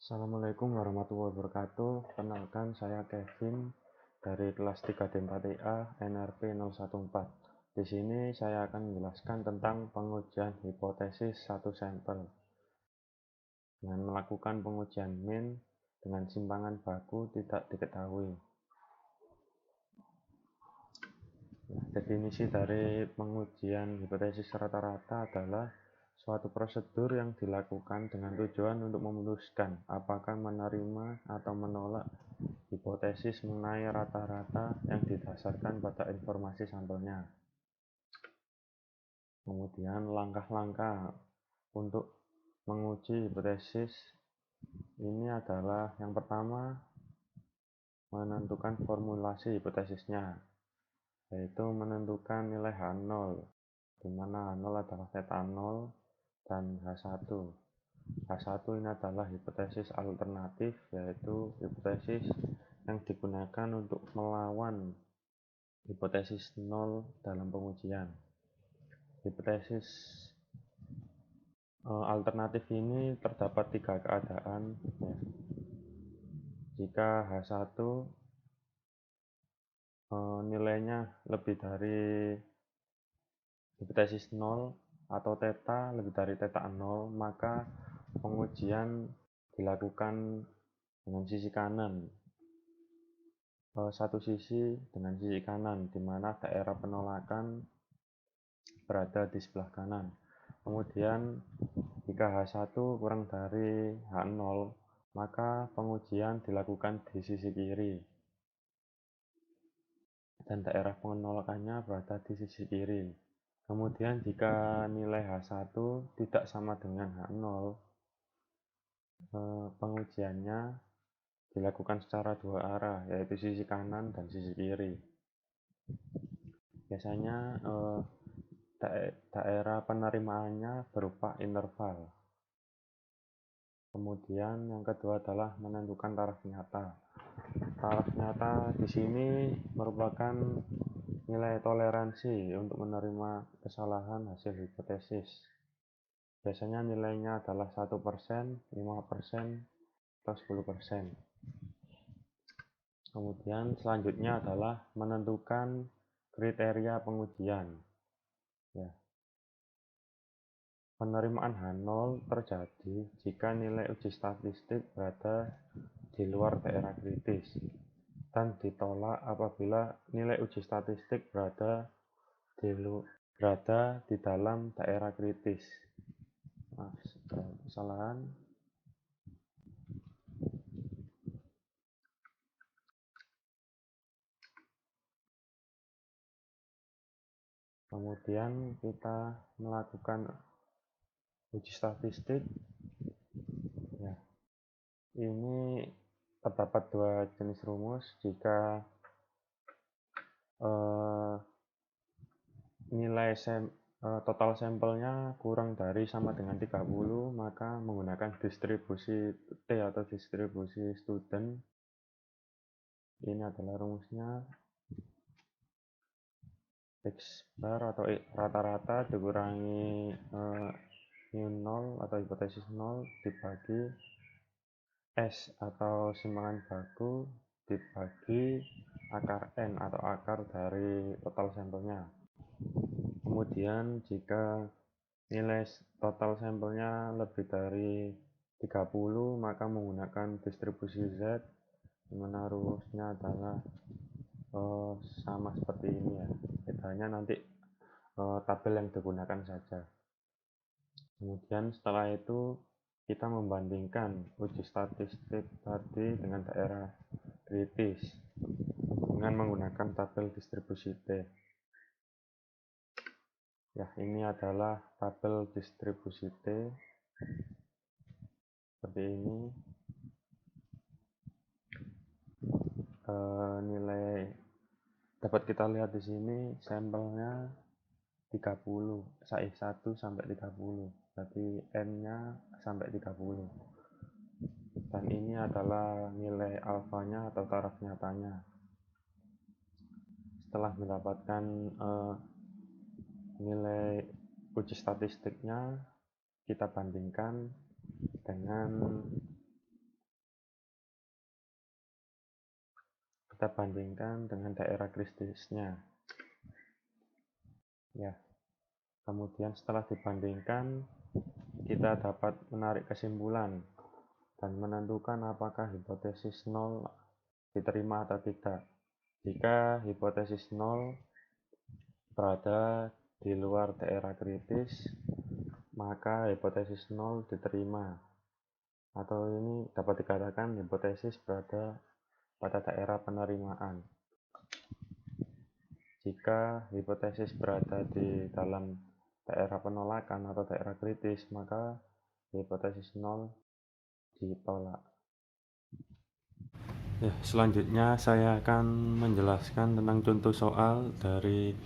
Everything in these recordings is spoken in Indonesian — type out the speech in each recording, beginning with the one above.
Assalamualaikum warahmatullahi wabarakatuh. Kenalkan, saya Kevin dari kelas 3D4A NRP 014. Di sini saya akan menjelaskan tentang pengujian hipotesis satu sampel dengan melakukan pengujian min dengan simpangan baku tidak diketahui. Definisi dari pengujian hipotesis rata-rata adalah suatu prosedur yang dilakukan dengan tujuan untuk memutuskan apakah menerima atau menolak hipotesis mengenai rata-rata yang didasarkan pada informasi sampelnya. Kemudian langkah-langkah untuk menguji hipotesis ini adalah yang pertama, menentukan formulasi hipotesisnya, yaitu menentukan nilai H0, di mana H0 adalah theta 0 dan H1. H1 ini adalah hipotesis alternatif, yaitu hipotesis yang digunakan untuk melawan hipotesis 0 dalam pengujian. Hipotesis alternatif ini terdapat tiga keadaan. Jika H1 nilainya lebih dari hipotesis 0 atau theta lebih dari theta 0, maka pengujian dilakukan dengan sisi kanan, satu sisi dengan sisi kanan, di mana daerah penolakan berada di sebelah kanan. Kemudian jika H1 kurang dari H0, maka pengujian dilakukan di sisi kiri dan daerah penolakannya berada di sisi kiri. Kemudian jika nilai H1 tidak sama dengan H0, pengujiannya dilakukan secara dua arah, yaitu sisi kanan dan sisi kiri. Biasanya daerah penerimaannya berupa interval. Kemudian yang kedua adalah menentukan taraf nyata. Taraf nyata di sini merupakan nilai toleransi untuk menerima kesalahan hasil hipotesis. Biasanya nilainya adalah 1%, 5%, atau 10%. Kemudian selanjutnya adalah menentukan kriteria pengujian. Penerimaan H0 terjadi jika nilai uji statistik berada di luar daerah kritis, dan ditolak apabila nilai uji statistik berada di dalam daerah kritis. Kesalahan. Kemudian kita melakukan uji statistik. Ini terdapat dua jenis rumus. Jika nilai total sampelnya kurang dari sama dengan 30, maka menggunakan distribusi T atau distribusi student. Ini adalah rumusnya. X bar atau rata-rata dikurangi mu 0 atau hipotesis 0 dibagi S atau simpangan baku dibagi akar N atau akar dari total sampelnya. Kemudian jika nilai total sampelnya lebih dari 30, maka menggunakan distribusi Z, di mana rumusnya adalah sama seperti ini ya. Bedanya nanti tabel yang digunakan saja. Kemudian setelah itu kita membandingkan uji statistik tadi dengan daerah kritis dengan menggunakan tabel distribusi T. Ya, ini adalah tabel distribusi T seperti ini. Nilai dapat kita lihat di sini sampelnya 30, 1 sampai 30, berarti N-nya sampai 30. Dan ini adalah nilai alfanya atau taraf nyatanya. Setelah mendapatkan nilai uji statistiknya, kita bandingkan dengan kita bandingkan dengan daerah kritisnya. Ya, kemudian setelah dibandingkan, kita dapat menarik kesimpulan dan menentukan apakah hipotesis 0 diterima atau tidak. Jika hipotesis 0 berada di luar daerah kritis, maka hipotesis 0 diterima, atau ini dapat dikatakan hipotesis berada pada daerah penerimaan. Jika hipotesis berada di dalam daerah penolakan atau daerah kritis, maka hipotesis 0 ditolak. Ya, selanjutnya saya akan menjelaskan tentang contoh soal dari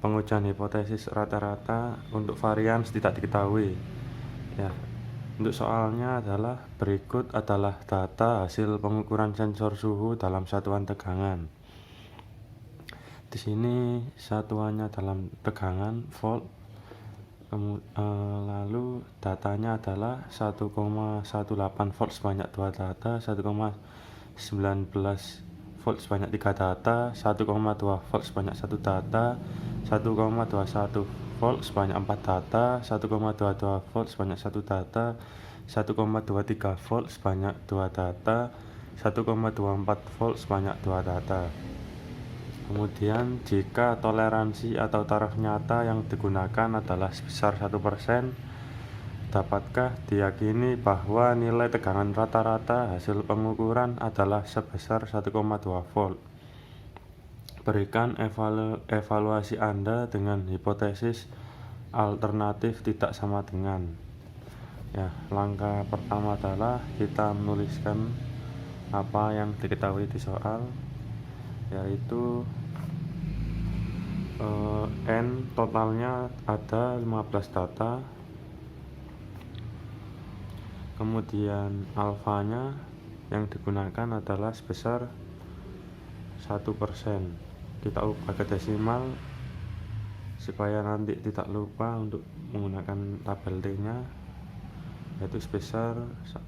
pengujian hipotesis rata-rata untuk varian tidak diketahui. Ya, untuk soalnya adalah berikut adalah data hasil pengukuran sensor suhu dalam satuan tegangan. Di sini satuannya dalam tegangan volt, lalu datanya adalah 1,18 volt sebanyak 2 data, 1,19 volt sebanyak 3 data, 1,2 volt sebanyak 1 data, 1,21 volt sebanyak 4 data, 1,22 volt sebanyak 1 data, 1,23 volt sebanyak 2 data, 1,24 volt sebanyak 2 data. Kemudian jika toleransi atau taraf nyata yang digunakan adalah sebesar 1%, dapatkah diyakini bahwa nilai tegangan rata-rata hasil pengukuran adalah sebesar 1,2 volt? Berikan evaluasi Anda dengan hipotesis alternatif tidak sama dengan. Ya, langkah pertama adalah kita menuliskan apa yang diketahui di soal, yaitu N totalnya ada 15 data, kemudian alfanya yang digunakan adalah sebesar 1%. Kita ubah ke desimal supaya nanti tidak lupa untuk menggunakan tabel T-nya, yaitu sebesar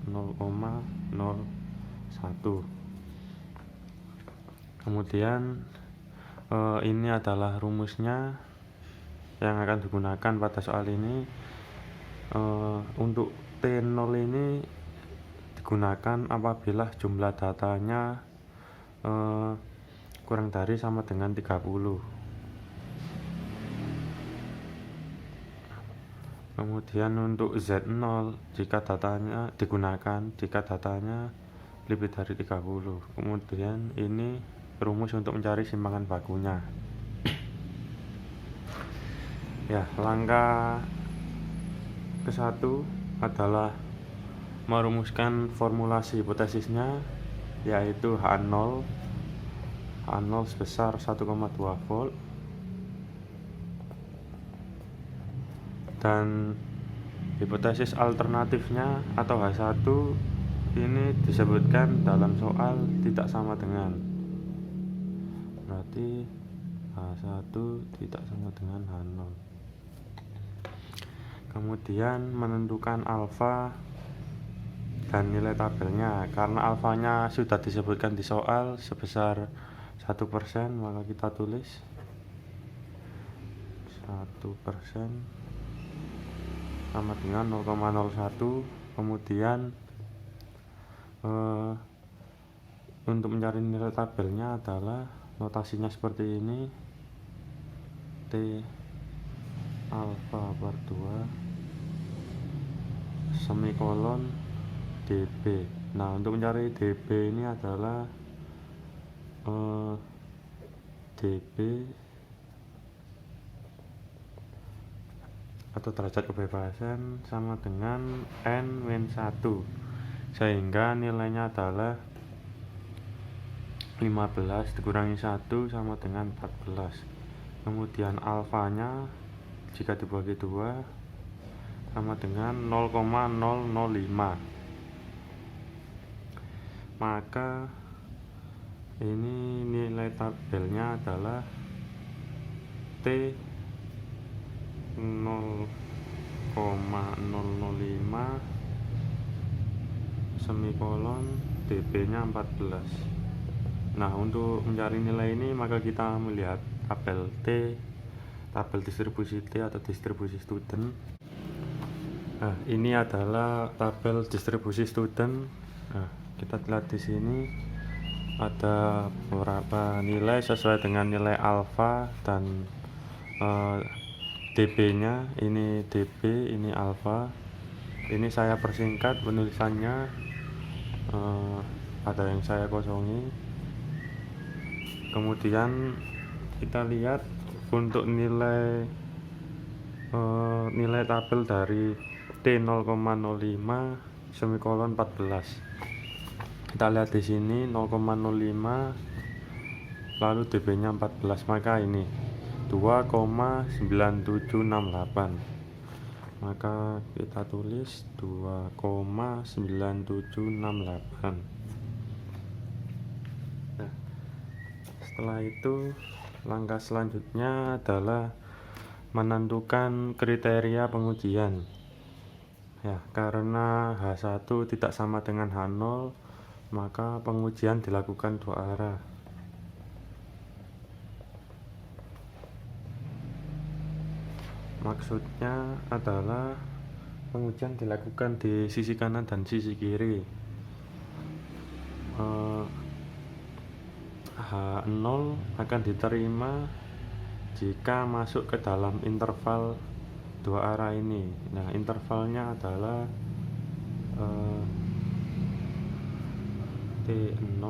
0,01. Kemudian ini adalah rumusnya yang akan digunakan pada soal ini. Untuk T0 ini digunakan apabila jumlah datanya kurang dari sama dengan 30. Kemudian untuk Z0 jika datanya lebih dari 30. Kemudian ini rumus untuk mencari simpangan bakunya. Ya, langkah ke-1 adalah merumuskan formulasi hipotesisnya, yaitu H0 sebesar 1,2 volt, dan hipotesis alternatifnya atau H1 ini disebutkan dalam soal tidak sama dengan. Berarti H1 tidak sama dengan H0. Kemudian menentukan alfa dan nilai tabelnya. Karena alfanya sudah disebutkan di soal sebesar 1%, maka kita tulis 1% sama dengan 0,01. Kemudian untuk mencari nilai tabelnya adalah notasinya seperti ini, T alfa per 2 semikolon dB. Nah, untuk mencari dB ini adalah dB atau derajat kebebasan sama dengan N-1, sehingga nilainya adalah 15 dikurangi 1 sama dengan 14. Kemudian alfanya jika dibagi 2 sama dengan 0,005. Maka ini nilai tabelnya adalah T 0,005 semikolon dB nya 14. Nah, untuk mencari nilai ini maka kita melihat tabel T, tabel distribusi T atau distribusi student. Nah, ini adalah tabel distribusi student. Nah, kita lihat di sini ada beberapa nilai sesuai dengan nilai alfa dan db-nya. Ini db, ini alfa. Ini saya persingkat penulisannya, ada yang saya kosongi. Kemudian kita lihat untuk nilai tabel dari T 0,05 semikolon 14. Kita lihat di sini 0,05 lalu db-nya 14, maka ini 2,9768. Maka kita tulis 2,9768. Setelah itu, langkah selanjutnya adalah menentukan kriteria pengujian. Ya, karena H1 tidak sama dengan H0, maka pengujian dilakukan dua arah. Maksudnya adalah pengujian dilakukan di sisi kanan dan sisi kiri. H0 akan diterima jika masuk ke dalam interval dua arah ini. Nah, intervalnya adalah T0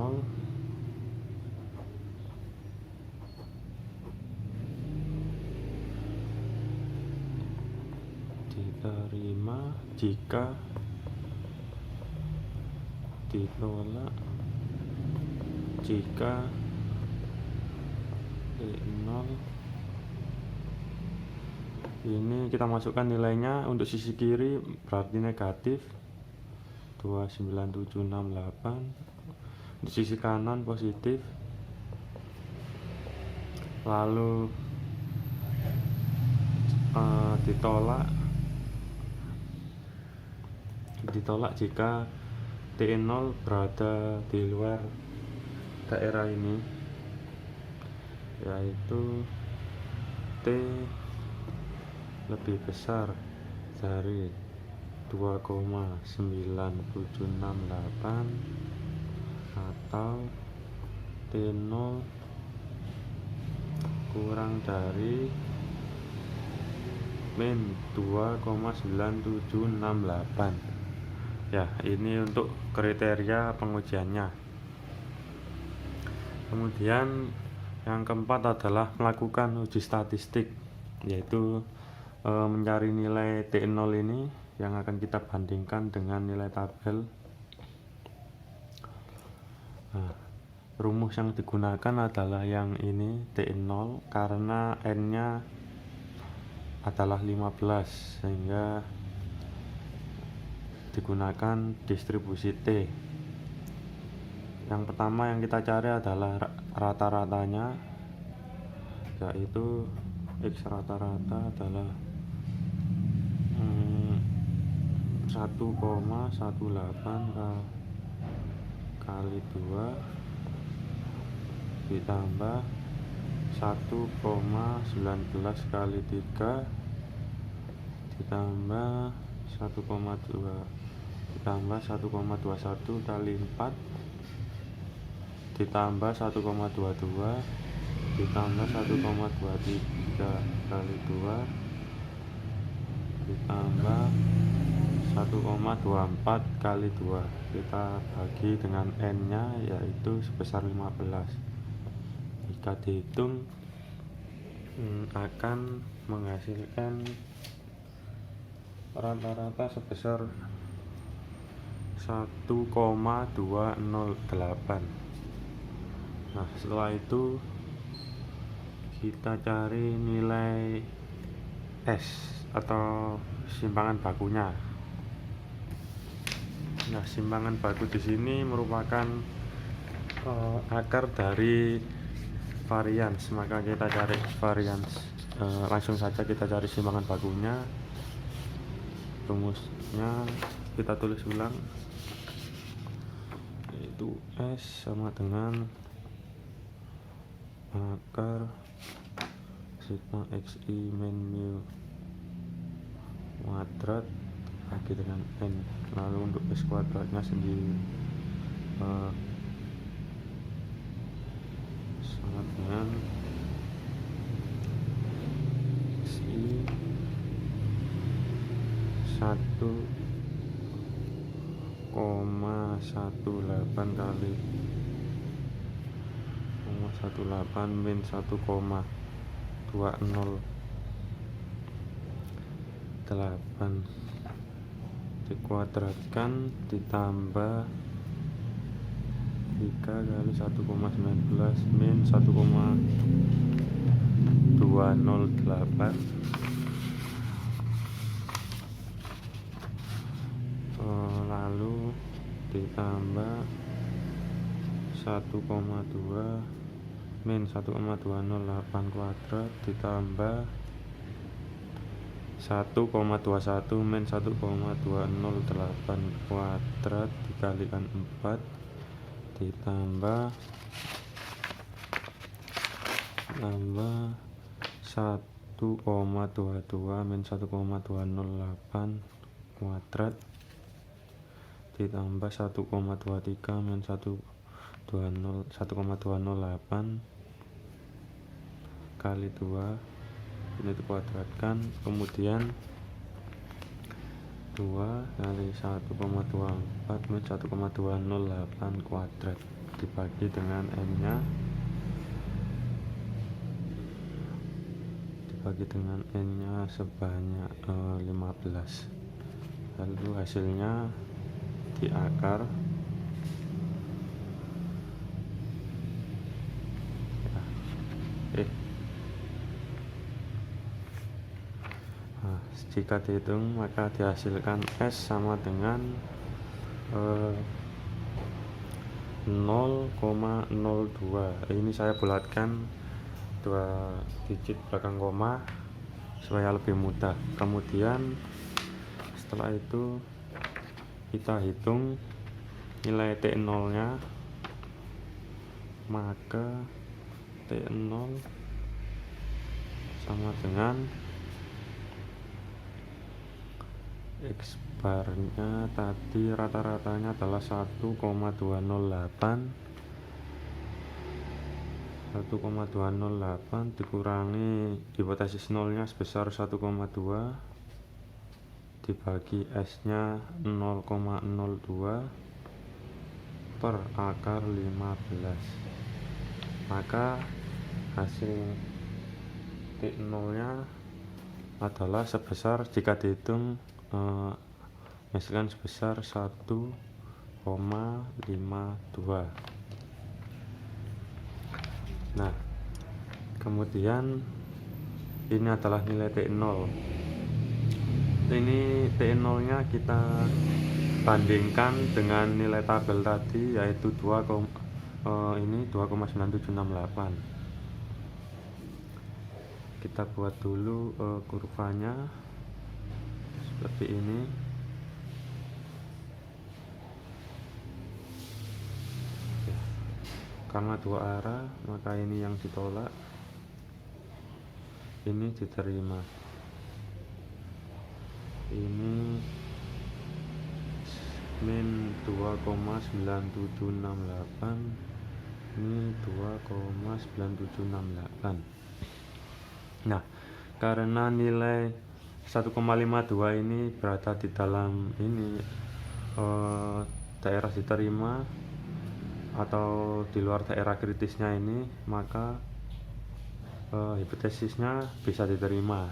diterima jika ditolak jika T0 ini kita masukkan nilainya. Untuk sisi kiri berarti negatif 29768, di sisi kanan positif. Lalu ditolak jika T0 berada di luar daerah ini, yaitu T lebih besar dari 2,9768 atau T0 kurang dari min 2,9768. Ya, ini untuk kriteria pengujiannya. Kemudian yang keempat adalah melakukan uji statistik, yaitu mencari nilai T0 ini yang akan kita bandingkan dengan nilai tabel. Nah, rumus yang digunakan adalah yang ini, T0, karena N-nya adalah 15 sehingga digunakan distribusi T. Yang pertama yang kita cari adalah rata-ratanya, yaitu X rata-rata adalah 1,18 kali 2 ditambah 1,19 kali 3 ditambah 1,21 kali 4 ditambah 1,22 ditambah 1,23 kali 2 ditambah 1,24 kali 2. Kita bagi dengan N nya, yaitu sebesar 15. Jika dihitung akan menghasilkan rata-rata sebesar 1,208. Nah, setelah itu kita cari nilai S atau simpangan bakunya. Nah, simpangan baku di sini merupakan akar dari varians, maka kita cari varians. Langsung saja kita cari simpangan bakunya. Rumusnya kita tulis ulang, yaitu S sama dengan akar sigma xi min mu kuadrat bagi dengan n. Lalu untuk x kuadratnya sendiri sama dengan xi 1,18 kali 0,18 min 1,208 dikuadratkan ditambah 3 kali 1,19 min 1,208 lalu ditambah 1,2 min 1,208 kuadrat ditambah 1,21 min 1,208 kuadrat dikalikan 4 ditambah 1,22 min 1,208 kuadrat ditambah 1,23 min 1,208 kali 2 ini dikuadratkan, kemudian 2 kali 1,24 min 1,208 kuadrat dibagi dengan n nya sebanyak 15. Lalu hasilnya di akar jika dihitung maka dihasilkan S sama dengan 0,02. Ini saya bulatkan 2 digit belakang koma supaya lebih mudah. Kemudian setelah itu kita hitung nilai T0 nya, maka T0 sama dengan X barnya tadi rata-ratanya adalah 1,208 dikurangi hipotesis nolnya sebesar 1,2 dibagi S nya 0,02 per akar 15, maka hasil T0 nya adalah sebesar, jika dihitung menghasilkan sebesar 1,52. Nah, kemudian ini adalah nilai T0. Ini T0 nya kita bandingkan dengan nilai tabel tadi, yaitu 2,9768. Kita buat dulu kurvanya seperti ini. Karena dua arah, maka ini yang ditolak, ini diterima. Ini min 2,9768, ini 2,9768. Nah, karena nilai 1,52 ini berada di dalam ini daerah diterima atau di luar daerah kritisnya ini, maka hipotesisnya bisa diterima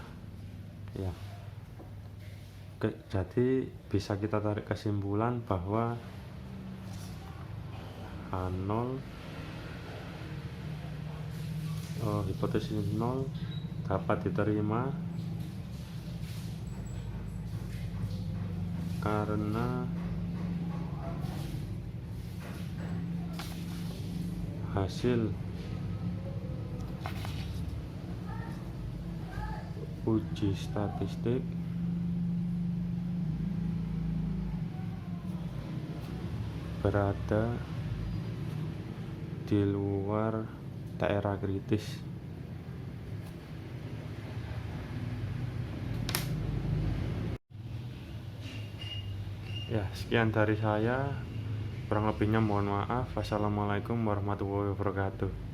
ya. Oke, jadi bisa kita tarik kesimpulan bahwa H0 hipotesis 0 dapat diterima karena hasil uji statistik berada di luar daerah kritis. Ya, sekian dari saya. Kurang lebihnya mohon maaf. Wassalamualaikum warahmatullahi wabarakatuh.